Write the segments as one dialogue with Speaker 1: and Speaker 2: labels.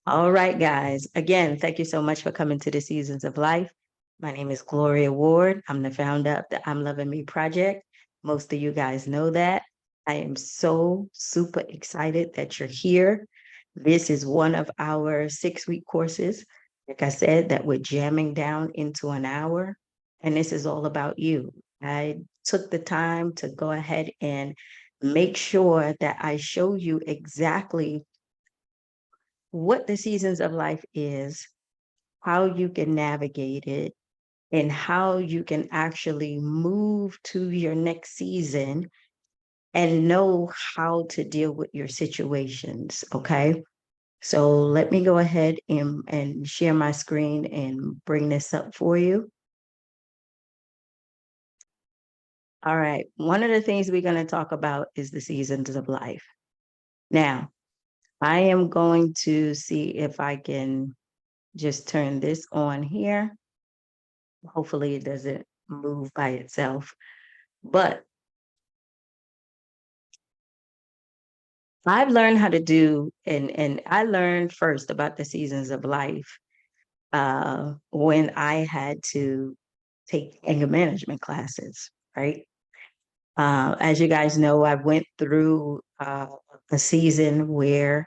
Speaker 1: All right, guys. Again, thank you so much for coming to the Seasons of Life. My name is Gloria Ward. I'm the founder of the I'm Loving Me project. Most of you guys know that. I am so super excited that you're here. This is one of our 6-week courses. Like I said, that we're jamming down into an hour. And this is all about you. I took the time to go ahead and make sure that I show you exactly what the seasons of life is, how you can navigate it, and how you can actually move to your next season and know how to deal with your situations. Okay. So let me go ahead and share my screen and bring this up for you. All right. One of the things we're going to talk about is the seasons of life. Now, I am going to see if I can just turn this on here. Hopefully it doesn't move by itself. But I've learned how to do, and I learned first about the seasons of life when I had to take anger management classes, right? As you guys know, I went through a season where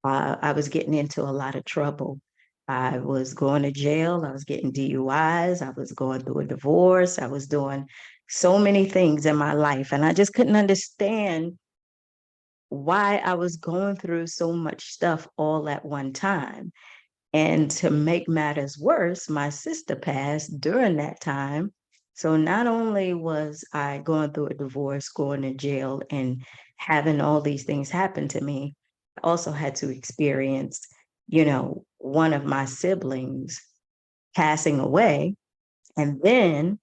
Speaker 1: I was getting into a lot of trouble. I was going to jail. I was getting DUIs. I was going through a divorce. I was doing so many things in my life. And I just couldn't understand why I was going through so much stuff all at one time. And to make matters worse, my sister passed during that time. So not only was I going through a divorce, going to jail, and having all these things happen to me, I also had to experience, one of my siblings passing away, and then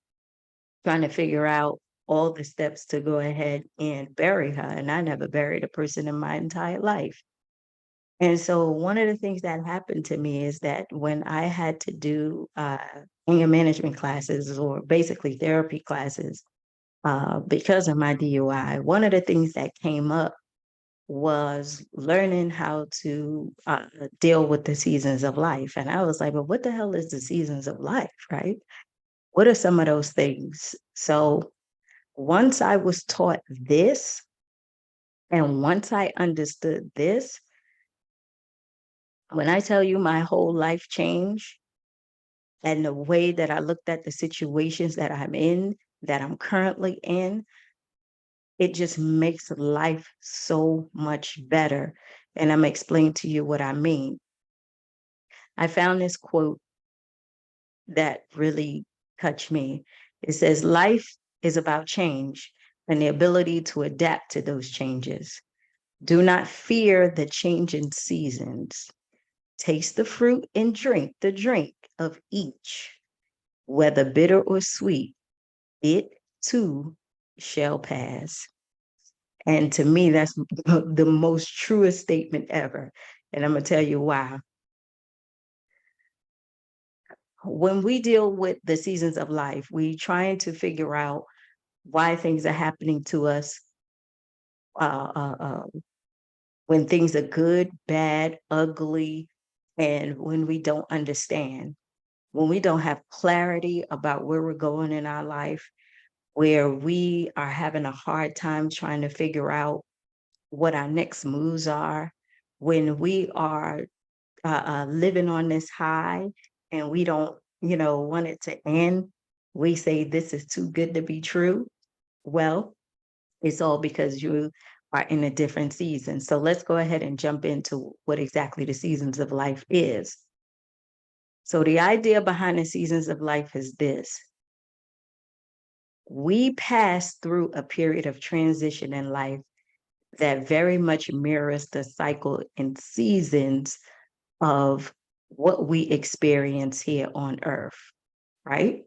Speaker 1: trying to figure out all the steps to go ahead and bury her. And I never buried a person in my entire life. And so one of the things that happened to me is that when I had to do anger management classes, or basically therapy classes, because of my DUI, one of the things that came up was learning how to deal with the seasons of life. And I was like, well, what the hell is the seasons of life, right? What are some of those things? So once I was taught this, and once I understood this, when I tell you my whole life changed, and the way that I looked at the situations that I'm in, that I'm currently in, it just makes life so much better. And I'm explaining to you what I mean. I found this quote that really touched me. It says, life is about change and the ability to adapt to those changes. Do not fear the changing seasons. Taste the fruit and drink the drink of each, whether bitter or sweet, it too shall pass. And to me, that's the most truest statement ever. And I'm going to tell you why. When we deal with the seasons of life, we trying to figure out why things are happening to us, uh, uh, uh, when things are good, bad, ugly, and when we don't understand, when we don't have clarity about where we're going in our life, where we are having a hard time trying to figure out what our next moves are, when we are living on this high and we don't, want it to end, we say this is too good to be true. Well, it's all because you are in a different season. So let's go ahead and jump into what exactly the seasons of life is. So the idea behind the seasons of life is this. We pass through a period of transition in life that very much mirrors the cycle and seasons of what we experience here on Earth, right?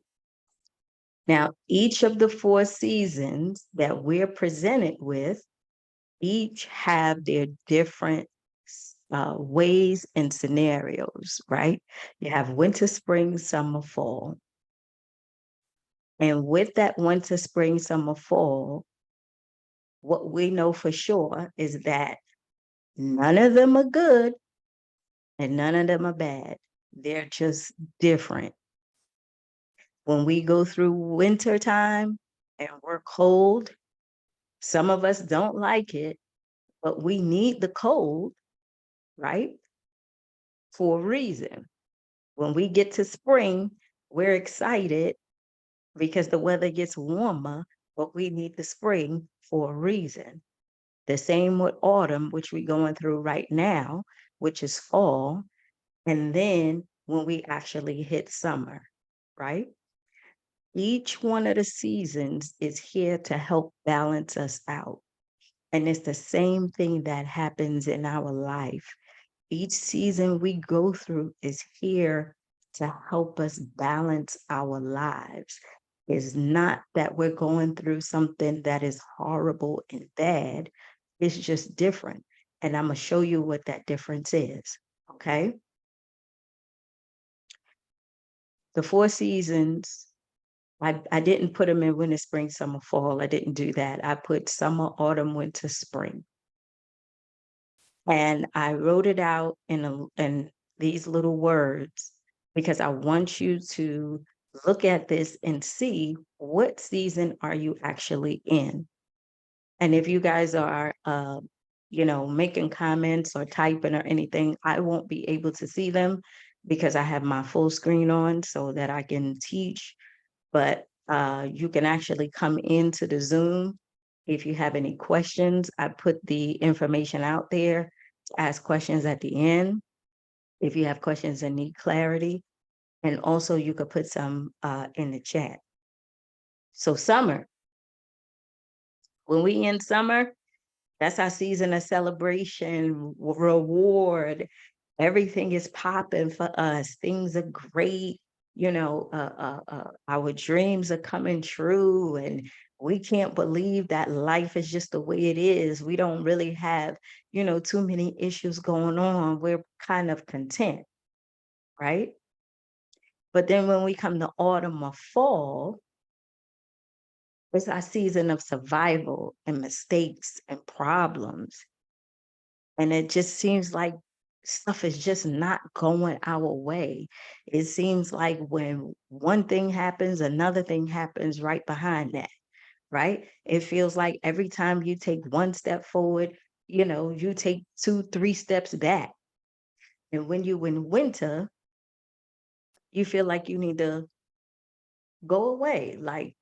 Speaker 1: Now, each of the 4 seasons that we're presented with, each have their different ways and scenarios, right? You have winter, spring, summer, fall. And with that winter, spring, summer, fall, what we know for sure is that None of them are good and none of them are bad. They're just different. When we go through winter time and we're cold, some of us don't like it, but we need the cold, right? For a reason. When we get to spring, we're excited because the weather gets warmer, but we need the spring for a reason. The same with autumn, which we're going through right now, which is fall. And then when we actually hit summer, right? Each one of the seasons is here to help balance us out. And it's the same thing that happens in our life. Each season we go through is here to help us balance our lives. It's not that we're going through something that is horrible and bad. It's just different. And I'm going to show you what that difference is. Okay. The four seasons, I didn't put them in winter, spring, summer, fall. I didn't do that. I put summer, autumn, winter, spring. And I wrote it out in these little words because I want you to look at this and see what season are you actually in. And if you guys are, making comments or typing or anything, I won't be able to see them because I have my full screen on so that I can teach. But you can actually come into the Zoom. If you have any questions, I put the information out there to ask questions at the end. If you have questions and need clarity, and also you could put some in the chat. So summer, when we in summer, that's our season of celebration, reward. Everything is popping for us. Things are great. Our dreams are coming true, and we can't believe that life is just the way it is. We don't really have, too many issues going on. We're kind of content, right? But then when we come to autumn or fall, it's our season of survival and mistakes and problems. And it just seems like stuff is just not going our way. It seems like when one thing happens, another thing happens right behind that, right? It feels like every time you take one step forward, you take 2, 3 steps back. And when you in winter, you feel like you need to go away, like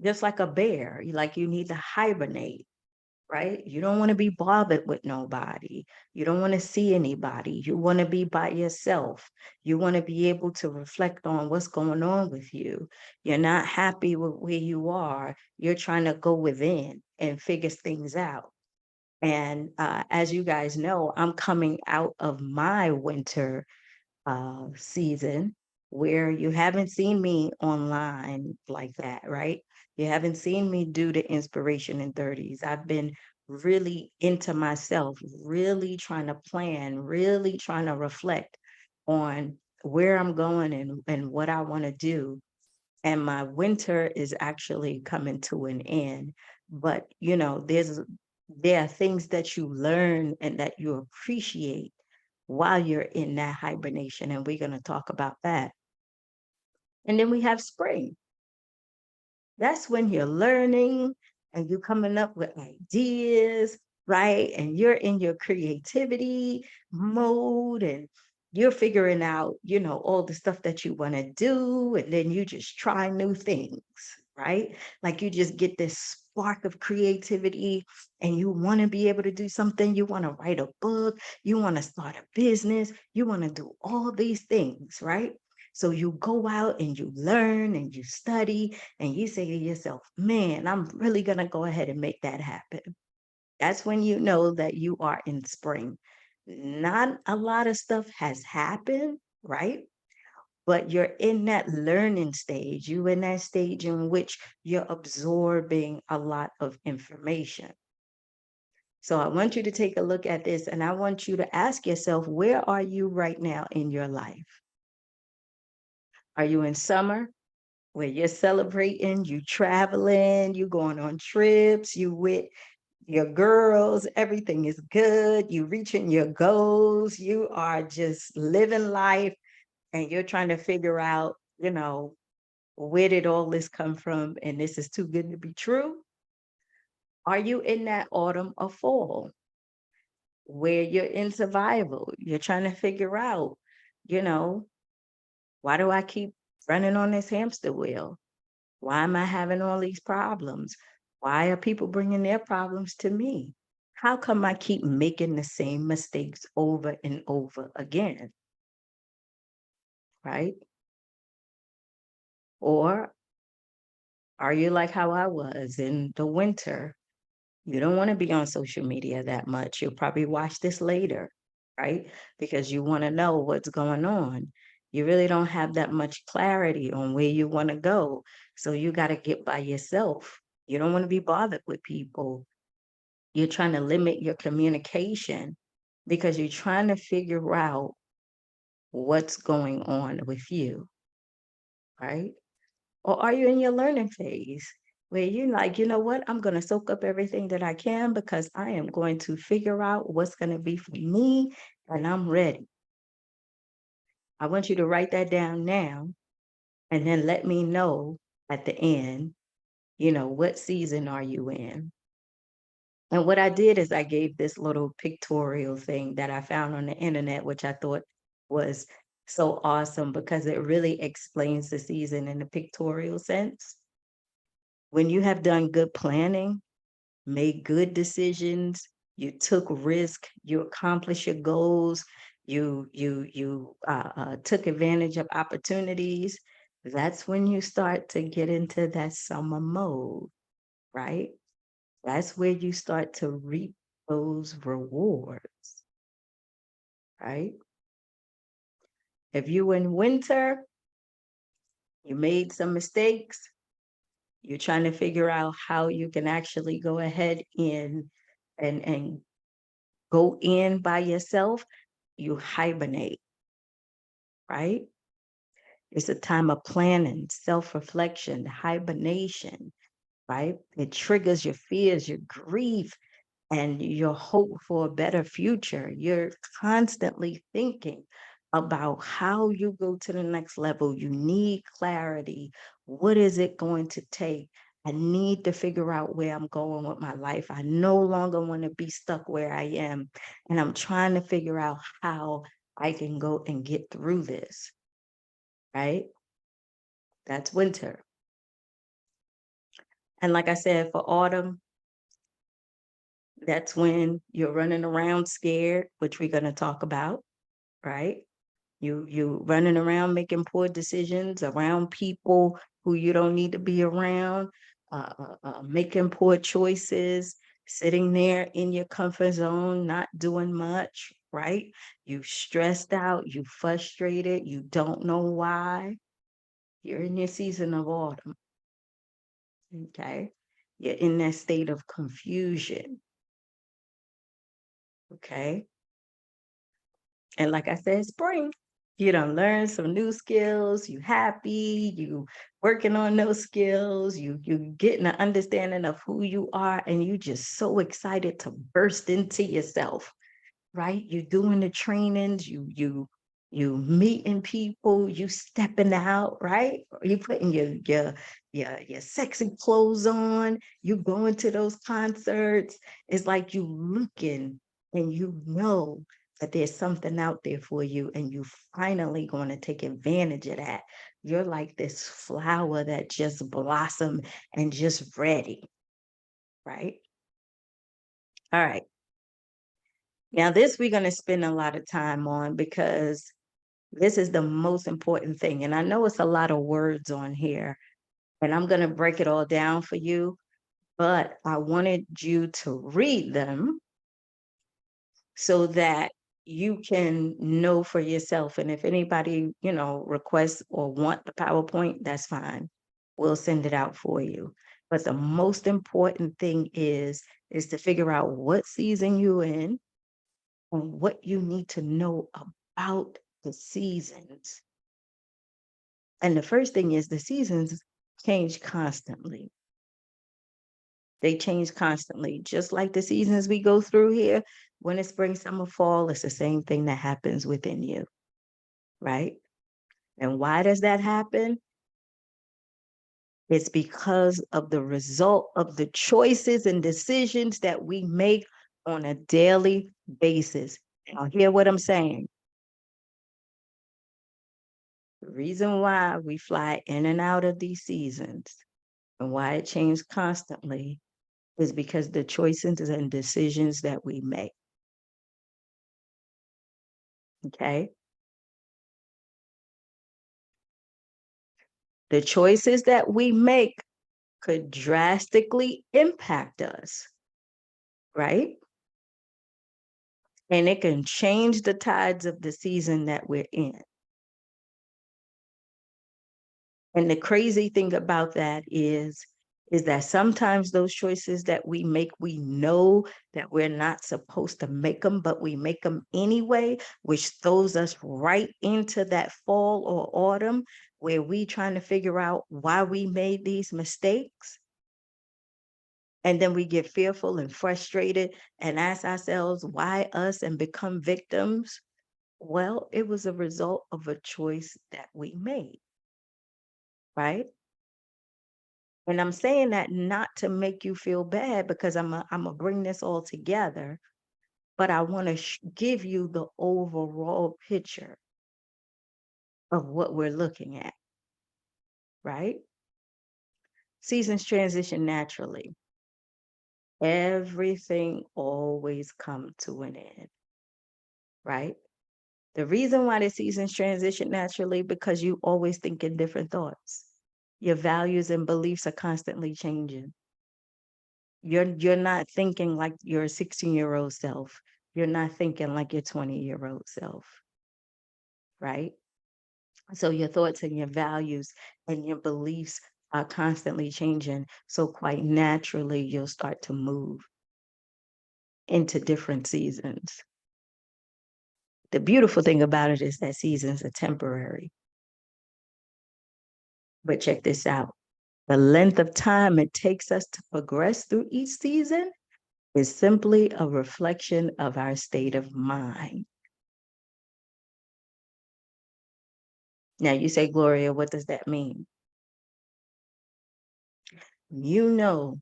Speaker 1: just like a bear, like you need to hibernate, right? You don't want to be bothered with nobody. You don't want to see anybody. You want to be by yourself. You want to be able to reflect on what's going on with you. You're not happy with where you are. You're trying to go within and figure things out. And as you guys know, I'm coming out of my winter season where you haven't seen me online like that, right? You haven't seen me do the inspiration in 30s. I've been really into myself, really trying to plan, really trying to reflect on where I'm going and what I want to do. And my winter is actually coming to an end. But there are things that you learn and that you appreciate while you're in that hibernation, and we're going to talk about that. And then we have spring. That's when you're learning and you're coming up with ideas, right? And you're in your creativity mode and you're figuring out, all the stuff that you want to do. And then you just try new things, right? Like you just get this spark of creativity and you want to be able to do something. You want to write a book. You want to start a business. You want to do all these things, right? So you go out and you learn and you study and you say to yourself, man, I'm really going to go ahead and make that happen. That's when you know that you are in spring. Not a lot of stuff has happened, right? But you're in that learning stage. You're in that stage in which you're absorbing a lot of information. So I want you to take a look at this and I want you to ask yourself, where are you right now in your life? Are you in summer? Where you're celebrating, you traveling, you going on trips, you with your girls, everything is good. You reaching your goals. You are just living life and you're trying to figure out, where did all this come from? And this is too good to be true. Are you in that autumn or fall where you're in survival? You're trying to figure out, you know, why do I keep running on this hamster wheel? Why am I having all these problems? Why are people bringing their problems to me? How come I keep making the same mistakes over and over again? Right? Or are you like how I was in the winter? You don't want to be on social media that much. You'll probably watch this later, right? Because you want to know what's going on. You really don't have that much clarity on where you want to go. So you got to get by yourself. You don't want to be bothered with people. You're trying to limit your communication because you're trying to figure out what's going on with you, right? Or are you in your learning phase where you're like, you know what? I'm going to soak up everything that I can because I am going to figure out what's going to be for me and I'm ready. I want you to write that down now and then let me know at the end, what season are you in? And what I did is I gave this little pictorial thing that I found on the internet, which I thought was so awesome because it really explains the season in a pictorial sense. When you have done good planning, made good decisions, you took risk, you accomplished your goals, you took advantage of opportunities, that's when you start to get into that summer mode, right? That's where you start to reap those rewards, right? If you in winter, you made some mistakes, you're trying to figure out how you can actually go ahead and go in by yourself, you hibernate, right? It's a time of planning, self-reflection, hibernation, right? It triggers your fears, your grief, and your hope for a better future. You're constantly thinking about how you go to the next level. You need clarity. What is it going to take? I need to figure out where I'm going with my life. I no longer want to be stuck where I am. And I'm trying to figure out how I can go and get through this, right? That's winter. And like I said, for autumn, that's when you're running around scared, which we're going to talk about, right? You running around making poor decisions around people who you don't need to be around, making poor choices, sitting there in your comfort zone, not doing much, right? You stressed out, you frustrated, you don't know why. You're in your season of autumn, okay? You're in that state of confusion, okay? And like I said, spring. You done learn some new skills, you happy, you working on those skills, you getting an understanding of who you are, and you just so excited to burst into yourself, right? You doing the trainings, you meeting people, you stepping out, right? You putting your sexy clothes on, you going to those concerts. It's like you looking and you know that there's something out there for you and you finally going to take advantage of that. You're like this flower that just blossomed and just ready, right? All right. Now, this we're going to spend a lot of time on because this is the most important thing. And I know it's a lot of words on here, and I'm going to break it all down for you, but I wanted you to read them so that you can know for yourself. And if anybody, requests or want the PowerPoint, that's fine. We'll send it out for you. But the most important thing is to figure out what season you're in and what you need to know about the seasons. And the first thing is the seasons change constantly. They change constantly, just like the seasons we go through here. When it's spring, summer, fall, it's the same thing that happens within you, right? And why does that happen? It's because of the result of the choices and decisions that we make on a daily basis. Now, hear what I'm saying. The reason why we fly in and out of these seasons and why it changes constantly is because the choices and decisions that we make. Okay? The choices that we make could drastically impact us, right? And it can change the tides of the season that we're in. And the crazy thing about that is that sometimes those choices that we make, we know that we're not supposed to make them, but we make them anyway, which throws us right into that fall or autumn where we trying to figure out why we made these mistakes. And then we get fearful and frustrated and ask ourselves, why us, and become victims? Well, it was a result of a choice that we made, right? And I'm saying that not to make you feel bad, because I'm gonna bring this all together, but I want to give you the overall picture of what we're looking at, right? Seasons transition naturally. Everything always come to an end, right? The reason why the seasons transition naturally, because you always think in different thoughts. Your values and beliefs are constantly changing. You're not thinking like your 16-year-old self. You're not thinking like your 20-year-old self, right? So your thoughts and your values and your beliefs are constantly changing. So quite naturally, you'll start to move into different seasons. The beautiful thing about it is that seasons are temporary. But check this out. The length of time it takes us to progress through each season is simply a reflection of our state of mind. Now you say, Gloria, what does that mean? You know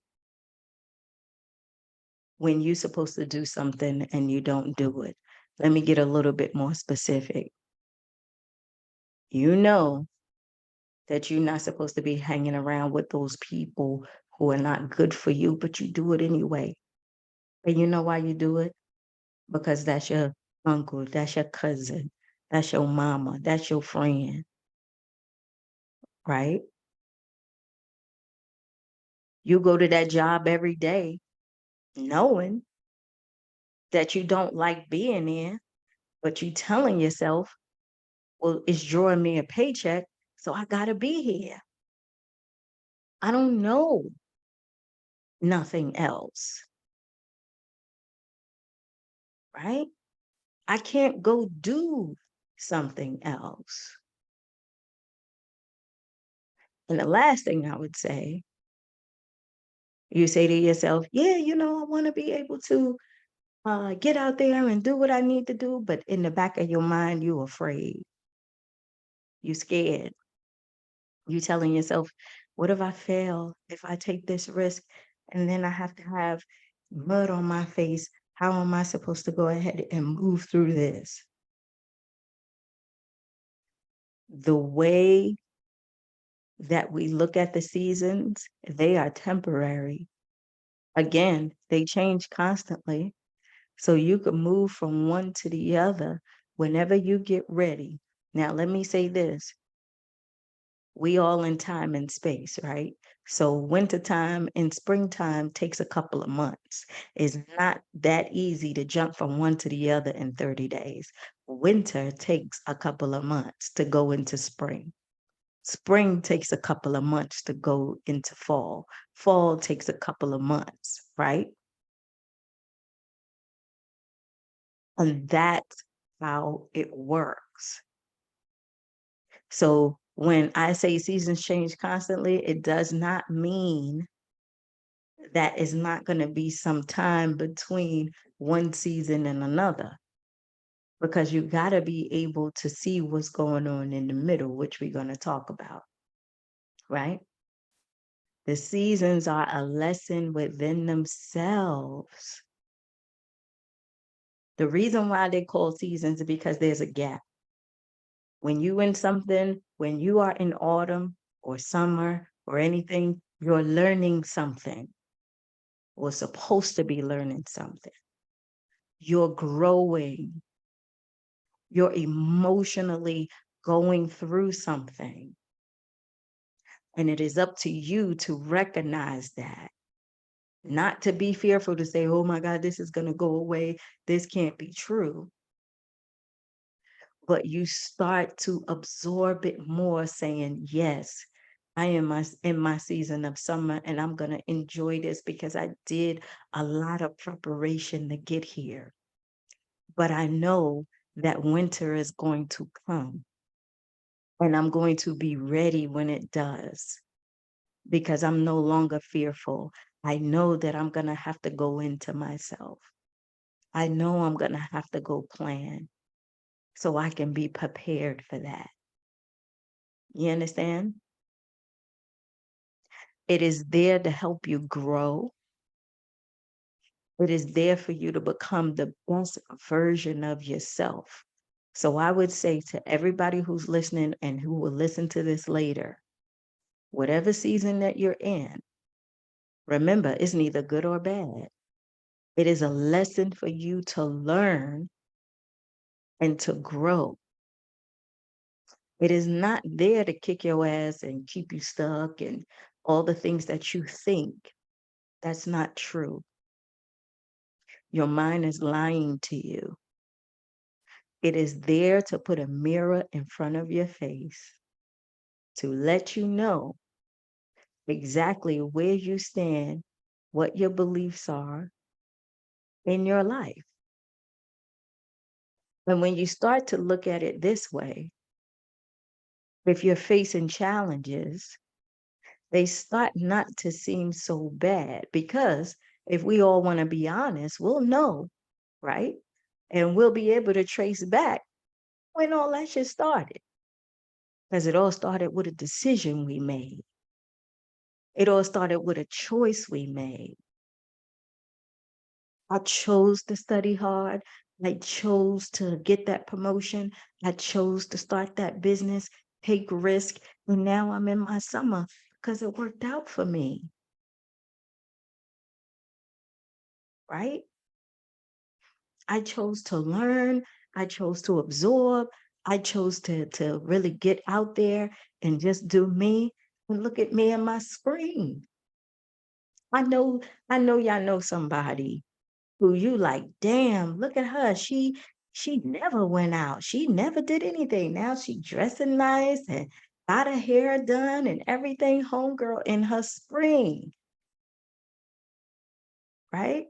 Speaker 1: when you're supposed to do something and you don't do it. Let me get a little bit more specific. You know that you're not supposed to be hanging around with those people who are not good for you, but you do it anyway. And you know why you do it? Because that's your uncle, that's your cousin, that's your mama, that's your friend, right? You go to that job every day knowing that you don't like being there, but you telling yourself, well, it's drawing me a paycheck, so I gotta be here. I don't know nothing else, right? I can't go do something else. And the last thing I would say, you say to yourself, yeah, I want to be able to get out there and do what I need to do. But in the back of your mind, you're afraid, you're scared. You telling yourself, what if I fail? If I take this risk and then I have to have mud on my face, how am I supposed to go ahead and move through this? The way that we look at the seasons, they are temporary. Again, they change constantly. So you can move from one to the other whenever you get ready. Now, let me say this. We all in time and space, right? So wintertime and springtime takes a couple of months. It's not that easy to jump from one to the other in 30 days. Winter takes a couple of months to go into spring. Spring takes a couple of months to go into fall. Fall takes a couple of months, right? And that's how it works. So when I say seasons change constantly, it does not mean that is not going to be some time between one season and another, because you got to be able to see what's going on in the middle, which we're going to talk about, right? The seasons are a lesson within themselves. The reason why they call seasons is because there's a gap. When you in something, when you are in autumn or summer or anything, you're learning something or supposed to be learning something. You're growing. You're emotionally going through something. And it is up to you to recognize that. Not to be fearful to say, oh my God, this is going to go away. This can't be true. But you start to absorb it more, saying, yes, I am in my season of summer, and I'm going to enjoy this because I did a lot of preparation to get here. But I know that winter is going to come, and I'm going to be ready when it does, because I'm no longer fearful. I know that I'm going to have to go into myself. I know I'm going to have to go plan so I can be prepared for that. You understand? It is there to help you grow. It is there for you to become the best version of yourself. So I would say to everybody who's listening and who will listen to this later, whatever season that you're in, remember, it's neither good or bad. It is a lesson for you to learn and to grow. It is not there to kick your ass and keep you stuck and all the things that you think. That's not true. Your mind is lying to you. It is there to put a mirror in front of your face to let you know exactly where you stand, what your beliefs are in your life. And when you start to look at it this way, if you're facing challenges, they start not to seem so bad, because if we all want to be honest, we'll know, right? And we'll be able to trace back when all that shit started. Because it all started with a decision we made. It all started with a choice we made. I chose to study hard. I chose to get that promotion. I chose to start that business, take risk. And now I'm in my summer because it worked out for me. Right? I chose to learn. I chose to absorb. I chose to really get out there and just do me. And look at me in my spring. I know y'all know somebody who you like, damn, look at her. She never went out. She never did anything. Now she dressing nice and got her hair done and everything, homegirl in her spring. Right?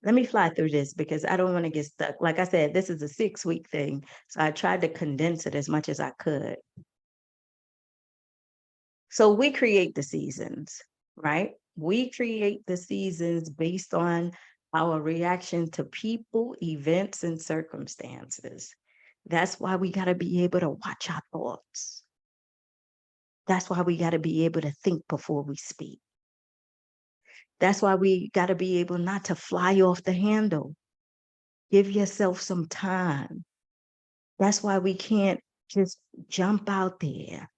Speaker 1: Let me fly through this because I don't want to get stuck. Like I said, this is a 6-week thing. So I tried to condense it as much as I could. So we create the seasons, right? We create the seasons based on our reaction to people, events, and circumstances. That's why we got to be able to watch our thoughts. That's why we got to be able to think before we speak. That's why we got to be able not to fly off the handle. Give yourself some time. That's why we can't just jump out there,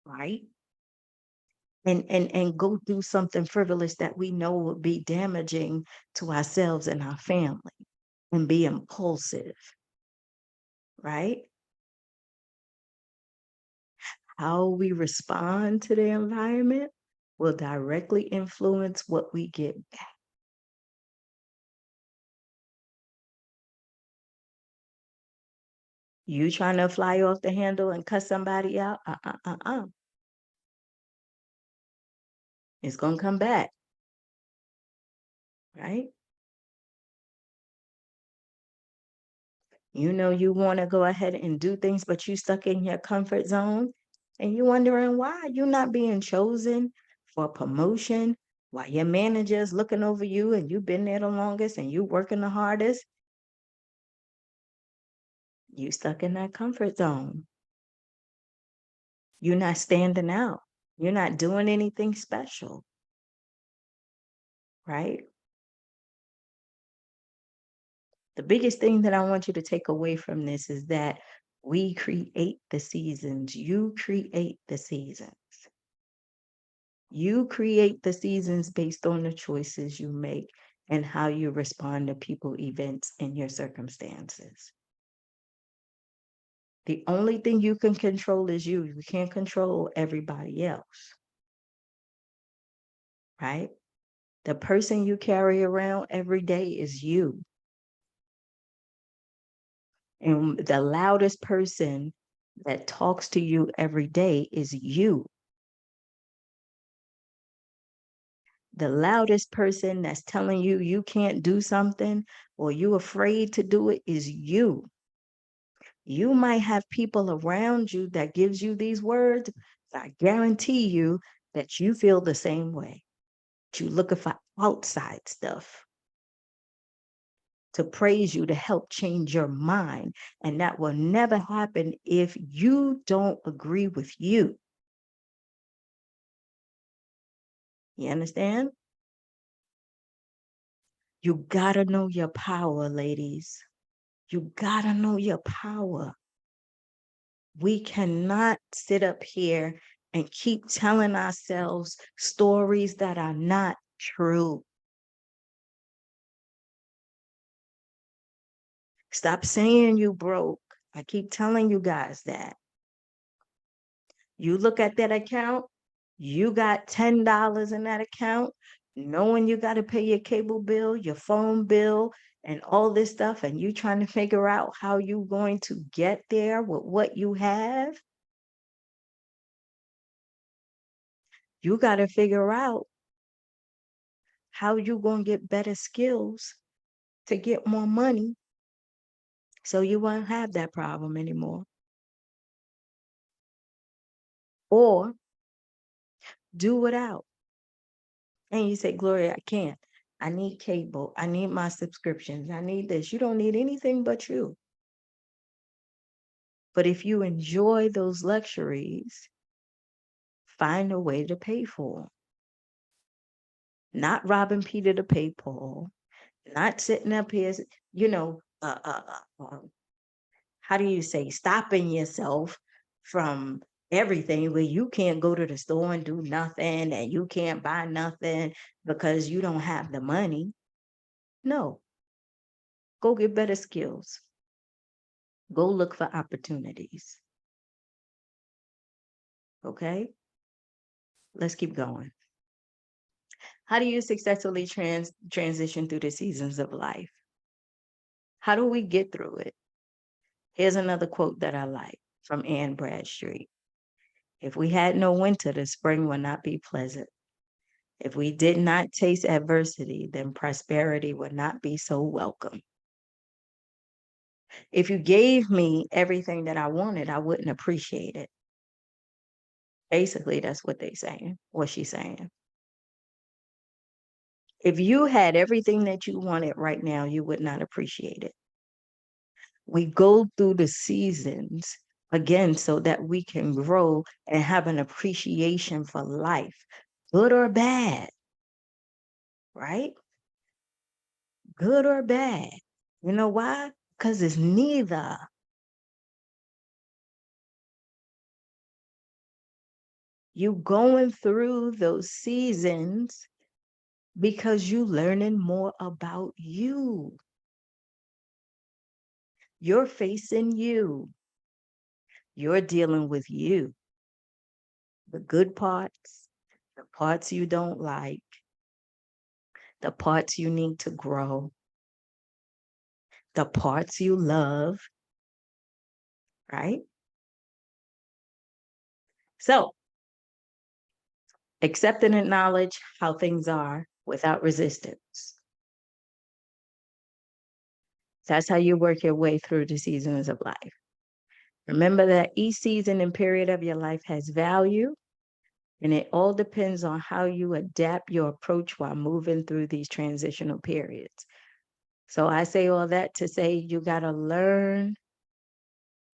Speaker 1: right? And go do something frivolous that we know will be damaging to ourselves and our family, and be impulsive, right? How we respond to the environment will directly influence what we get back. You trying to fly off the handle and cut somebody out? It's going to come back, right? You know you want to go ahead and do things, but you stuck in your comfort zone and you wondering why you're not being chosen for promotion, While your manager is looking over you and you've been there the longest and you working the hardest, you stuck in that comfort zone. You're not standing out. You're not doing anything special, right? The biggest thing that I want you to take away from this is that we create the seasons. You create the seasons. You create the seasons based on the choices you make and how you respond to people, events, and your circumstances. The only thing you can control is you. You can't control everybody else, right? The person you carry around every day is you. And the loudest person that talks to you every day is you. The loudest person that's telling you you can't do something or you afraid to do it is you. You might have people around you that gives you these words, but I guarantee you that you feel the same way. You're looking for outside stuff to praise you, to help change your mind. And that will never happen if you don't agree with you. You understand? You gotta know your power, ladies. You gotta know your power. We cannot sit up here and keep telling ourselves stories that are not true. Stop saying you broke. I keep telling you guys that. You look at that account, you got $10 in that account, knowing you got to pay your cable bill, your phone bill, and all this stuff, and you trying to figure out how you going to get there with what you have. You got to figure out how you going to get better skills to get more money so you won't have that problem anymore. Or do without. And you say, Gloria, I can't. I need cable. I need my subscriptions. I need this. You don't need anything but you. But if you enjoy those luxuries, find a way to pay for them. Not robbing Peter to pay Paul. Not sitting up here, you know, how do you say, stopping yourself from everything where you can't go to the store and do nothing and you can't buy nothing because you don't have the money. No, go get better skills. Go look for opportunities. Okay, let's keep going. How do you successfully transition through the seasons of life? How do we get through it? Here's another quote that I like from Anne Bradstreet. If we had no winter, the spring would not be pleasant. If we did not taste adversity, then prosperity would not be so welcome. If you gave me everything that I wanted, I wouldn't appreciate it. Basically, that's what they're saying, what she's saying. If you had everything that you wanted right now, you would not appreciate it. We go through the seasons again so that we can grow and have an appreciation for life, good or bad, right? Good or bad. You know why? Because it's neither. You going through those seasons because you learning more about you. You're facing you. You're dealing with you. The good parts, the parts you don't like, the parts you need to grow, the parts you love, right? So accept and acknowledge how things are without resistance. That's how you work your way through the seasons of life. Remember that each season and period of your life has value, And it all depends on how you adapt your approach while moving through these transitional periods. So I say all that to say you got to learn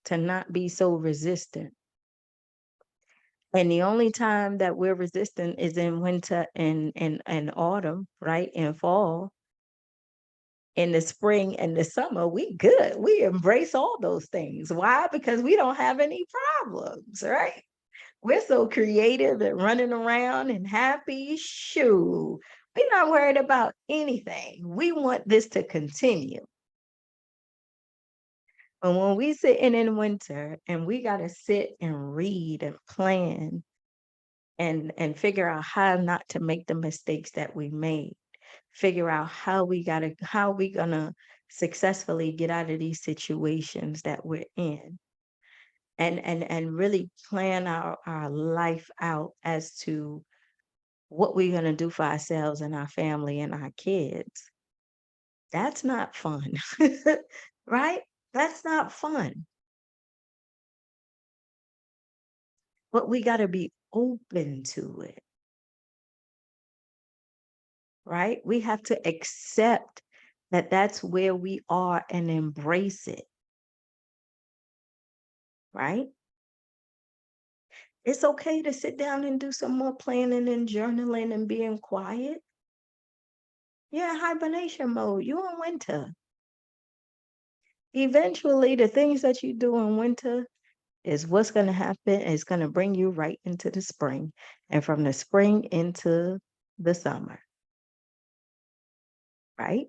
Speaker 1: to not be so resistant. And the only time that we're resistant is in winter and autumn, right? In fall. In the spring and the summer, we good. We embrace all those things. Why? Because we don't have any problems, right? We're so creative and running around and happy. Shoo. We're not worried about anything. We want this to continue. And when we sitting in winter and we got to sit and read and plan and figure out how not to make the mistakes that we made, figure out how we gonna successfully get out of these situations that we're in, and really plan our life out as to what we're gonna do for ourselves and our family and our kids. That's not fun. Right? That's not fun. But we got to be open to it, right? We have to accept that that's where we are and embrace it, right? It's okay to sit down and do some more planning and journaling and being quiet. You're in hibernation mode. You're in winter. Eventually, the things that you do in winter is what's going to happen. It's going to bring you right into the spring, and from the spring into the summer, right?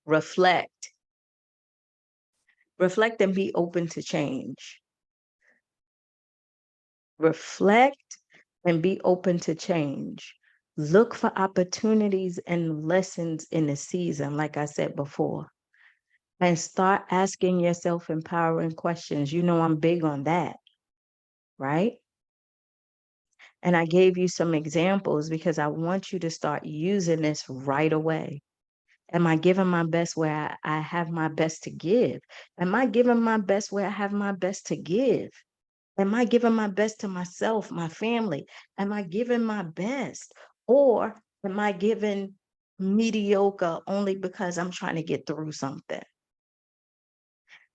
Speaker 1: Reflect. Reflect and be open to change. Reflect and be open to change. Look for opportunities and lessons in the season, like I said before, and start asking yourself empowering questions. You know, I'm big on that, right? And I gave you some examples because I want you to start using this right away. Am I giving my best where I have my best to give? Am I giving my best where I have my best to give? Am I giving my best to myself, my family? Am I giving my best? Or am I giving mediocre only because I'm trying to get through something?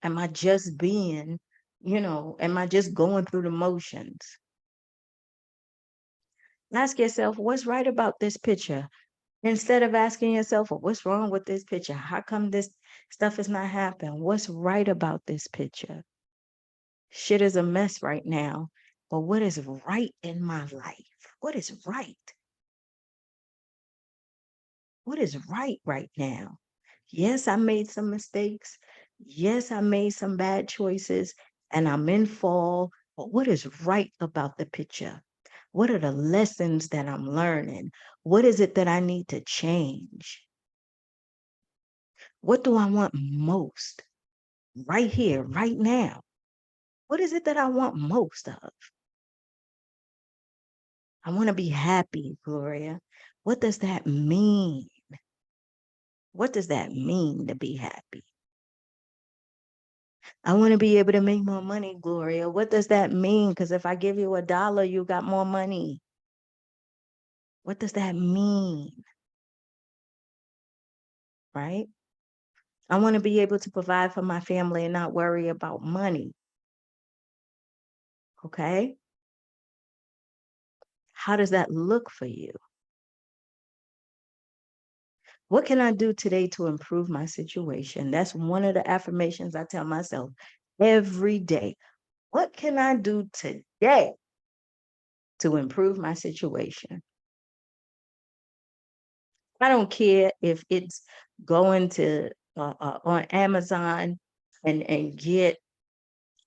Speaker 1: Am I just being, am I just going through the motions? Ask yourself, what's right about this picture? Instead of asking yourself, well, what's wrong with this picture? How come this stuff is not happening? What's right about this picture? Shit is a mess right now, but what is right in my life? What is right? What is right now? Yes, I made some mistakes. Yes, I made some bad choices and I'm in fall, but what is right about the picture? What are the lessons that I'm learning? What is it that I need to change? What do I want most right here, right now? What is it that I want most of? I want to be happy, Gloria. What does that mean? What does that mean to be happy? I want to be able to make more money, Gloria. What does that mean? Because if I give you $1, you got more money. What does that mean? Right? I want to be able to provide for my family and not worry about money. Okay? How does that look for you? What can I do today to improve my situation? That's one of the affirmations I tell myself every day. What can I do today to improve my situation? I don't care if it's going to on Amazon and get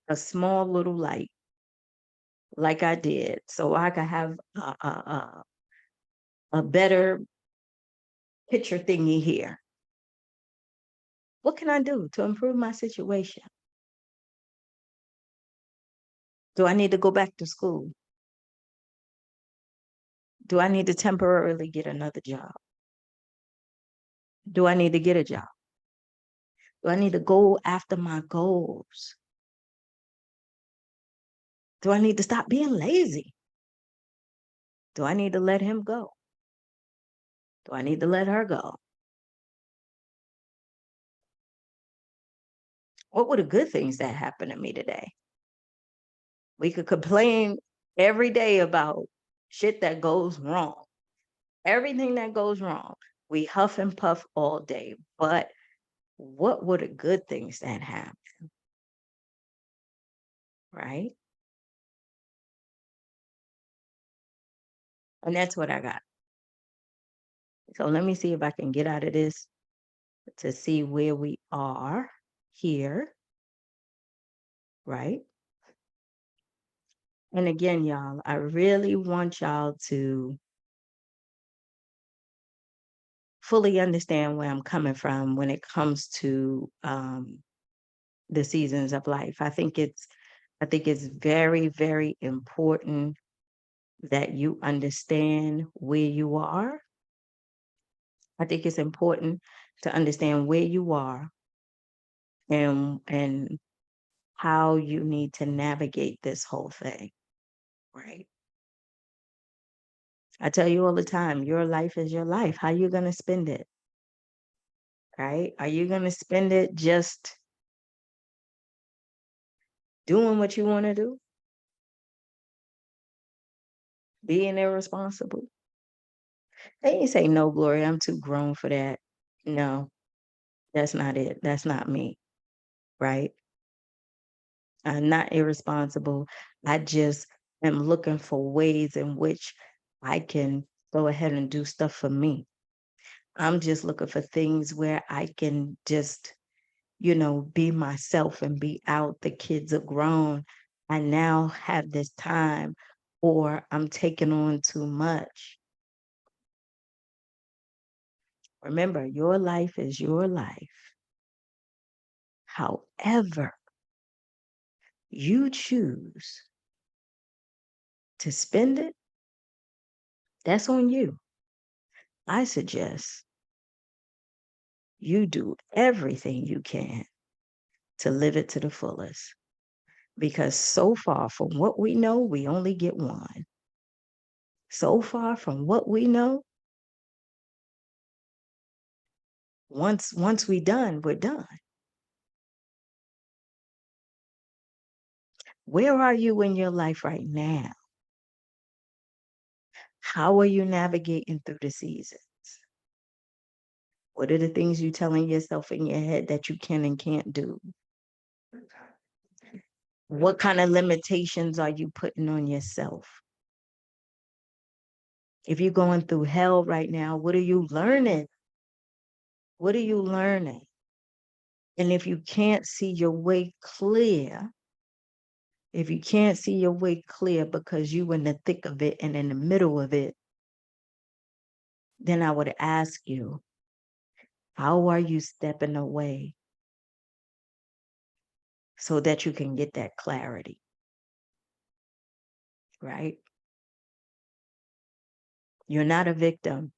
Speaker 1: a small little light like I did, so I could have a better picture thingy here. What can I do to improve my situation? Do I need to go back to school? Do I need to temporarily get another job? Do I need to get a job? Do I need to go after my goals? Do I need to stop being lazy? Do I need to let him go? Do I need to let her go? What were the good things that happened to me today? We could complain every day about shit that goes wrong, everything that goes wrong. We huff and puff all day, but what were the good things that happened, right? And that's what I got. So let me see if I can get out of this to see where we are here, right? And again, y'all, I really want y'all to fully understand where I'm coming from when it comes to the seasons of life. I think it's very, very important that you understand where you are. I think it's important to understand where you are and how you need to navigate this whole thing, right? I tell you all the time, your life is your life. How you going to spend it, right? Are you going to spend it just doing what you want to do, being irresponsible? They ain't say, no, Gloria, I'm too grown for that. No, that's not it. That's not me, right? I'm not irresponsible. I just am looking for ways in which I can go ahead and do stuff for me. I'm just looking for things where I can just, be myself and be out. The kids are grown. I now have this time, or I'm taking on too much. Remember, your life is your life. However, you choose to spend it, that's on you. I suggest you do everything you can to live it to the fullest. Because so far from what we know, we only get one. So far from what we know, once we done, we're done. Where are you in your life right now? How are you navigating through the seasons? What are the things you telling yourself in your head that you can and can't do? What kind of limitations are you putting on yourself? If you're going through hell right now, what are you learning? What are you learning? And if you can't see your way clear, if you can't see your way clear because you in the thick of it and in the middle of it, then I would ask you, how are you stepping away so that you can get that clarity, right? You're not a victim.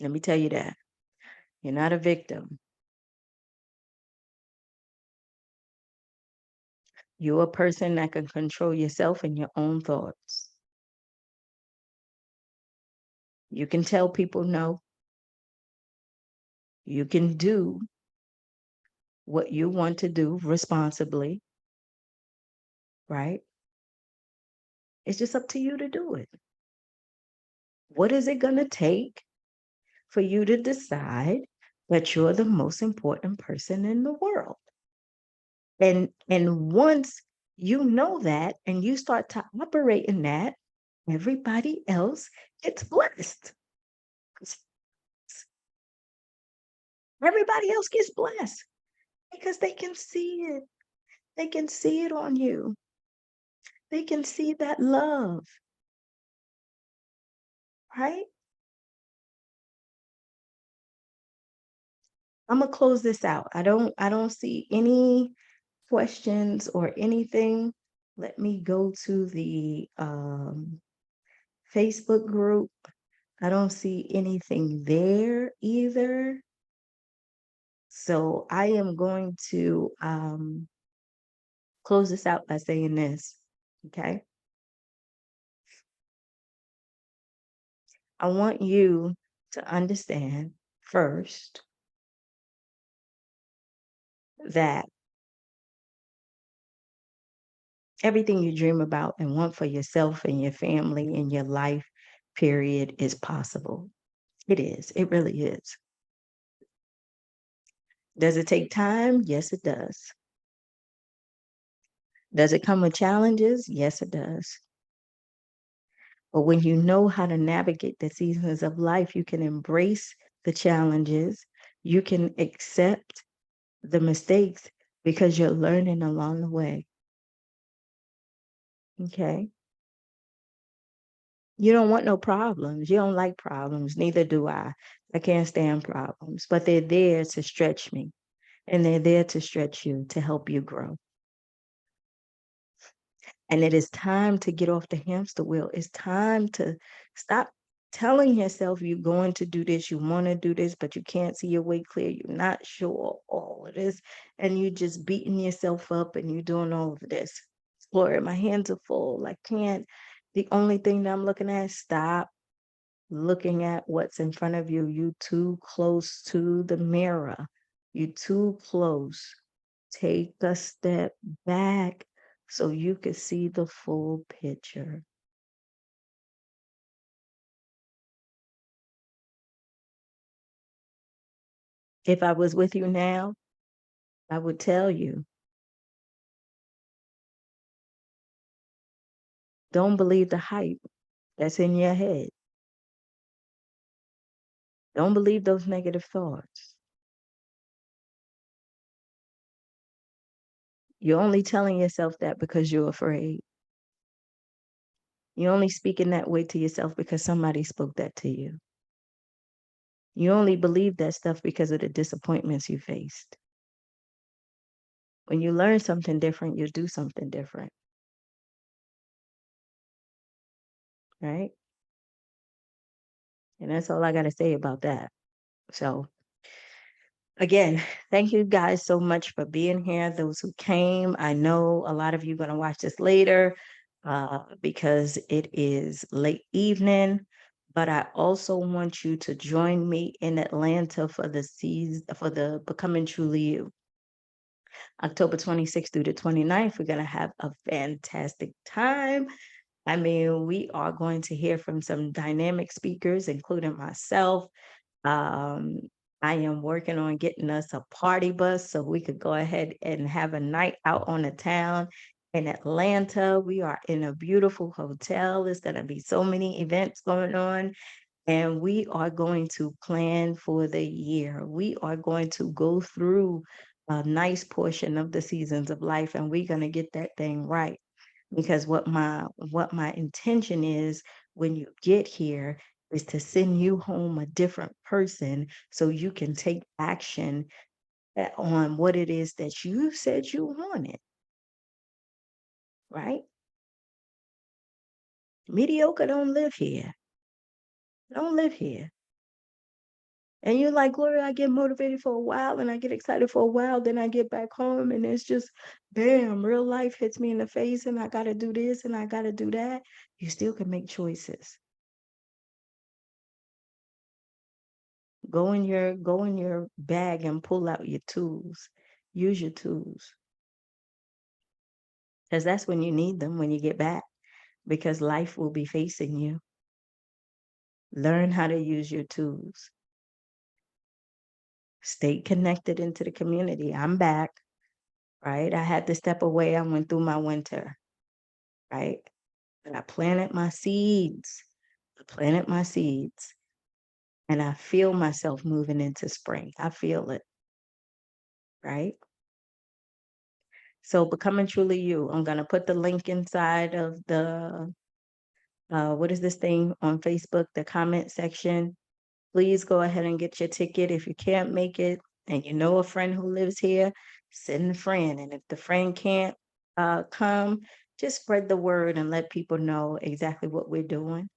Speaker 1: Let me tell you that. You're not a victim. You're a person that can control yourself and your own thoughts. You can tell people no. You can do what you want to do responsibly, right? It's just up to you to do it. What is it going to take for you to decide that you're the most important person in the world? And once you know that and you start to operate in that, everybody else gets blessed. Everybody else gets blessed because they can see it. They can see it on you. They can see that love, right? I'm gonna close this out. I don't see any questions or anything. Let me go to the Facebook group. I don't see anything there either. So I am going to close this out by saying this. Okay. I want you to understand first that everything you dream about and want for yourself and your family and your life, period, is possible. It is. It really is. Does it take time? Yes, it does. Does it come with challenges? Yes, it does. But when you know how to navigate the seasons of life, you can embrace the challenges, you can accept the mistakes because you're learning along the way. Okay. You don't want no problems. You don't like problems. Neither do I. I can't stand problems, but they're there to stretch me and they're there to stretch you to help you grow. And it is time to get off the hamster wheel. It's time to stop telling yourself you're going to do this, you want to do this, but you can't see your way clear. You're not sure all of this. And you're just beating yourself up and you're doing all of this. Gloria, my hands are full. I can't. The only thing that I'm looking at, stop looking at what's in front of you. You too close to the mirror. You too close. Take a step back so you can see the full picture. If I was with you now, I would tell you, don't believe the hype that's in your head. Don't believe those negative thoughts. You're only telling yourself that because you're afraid. You're only speaking that way to yourself because somebody spoke that to you. You only believe that stuff because of the disappointments you faced. When you learn something different, you do something different, right? And that's all I got to say about that. So, again, thank you guys so much for being here. Those who came, I know a lot of you are going to watch this later because it is late evening. But I also want you to join me in Atlanta for the season for the Becoming Truly You. October 26th through the 29th, we're going to have a fantastic time. I mean, we are going to hear from some dynamic speakers, including myself. Um, I am working on getting us a party bus so we could go ahead and have a night out on the town in Atlanta. We are in a beautiful hotel. There's going to be so many events going on. And we are going to plan for the year. We are going to go through a nice portion of the seasons of life, and we're going to get that thing right. Because what my intention is when you get here is to send you home a different person so you can take action on what it is that you said you wanted, right? Mediocre don't live here. Don't live here. And you're like, Gloria, I get motivated for a while and I get excited for a while. Then I get back home and it's just, bam, real life hits me in the face and I got to do this and I got to do that. You still can make choices. Go in your bag and pull out your tools. Use your tools. Because that's when you need them when you get back. Because life will be facing you. Learn how to use your tools. Stay connected into the community. I'm back, right? I had to step away. I went through my winter, right? But I planted my seeds. I planted my seeds. And I feel myself moving into spring. I feel it, right? So Becoming Truly You, I'm going to put the link inside of the, what is this thing on Facebook, the comment section. Please go ahead and get your ticket. If you can't make it and you know a friend who lives here, send a friend. And if the friend can't come, just spread the word and let people know exactly what we're doing,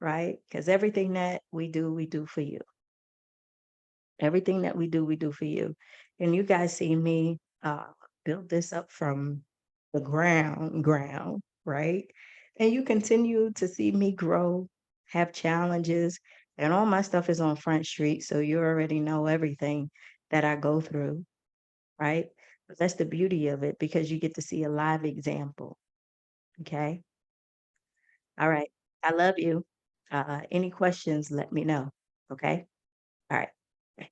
Speaker 1: right? Because everything that we do for you. Everything that we do for you. And you guys see me build this up from the ground, right? And you continue to see me grow, have challenges, and all my stuff is on Front Street, so you already know everything that I go through, right? But that's the beauty of it because you get to see a live example, okay? All right. I love you. Any questions, let me know, okay? All right.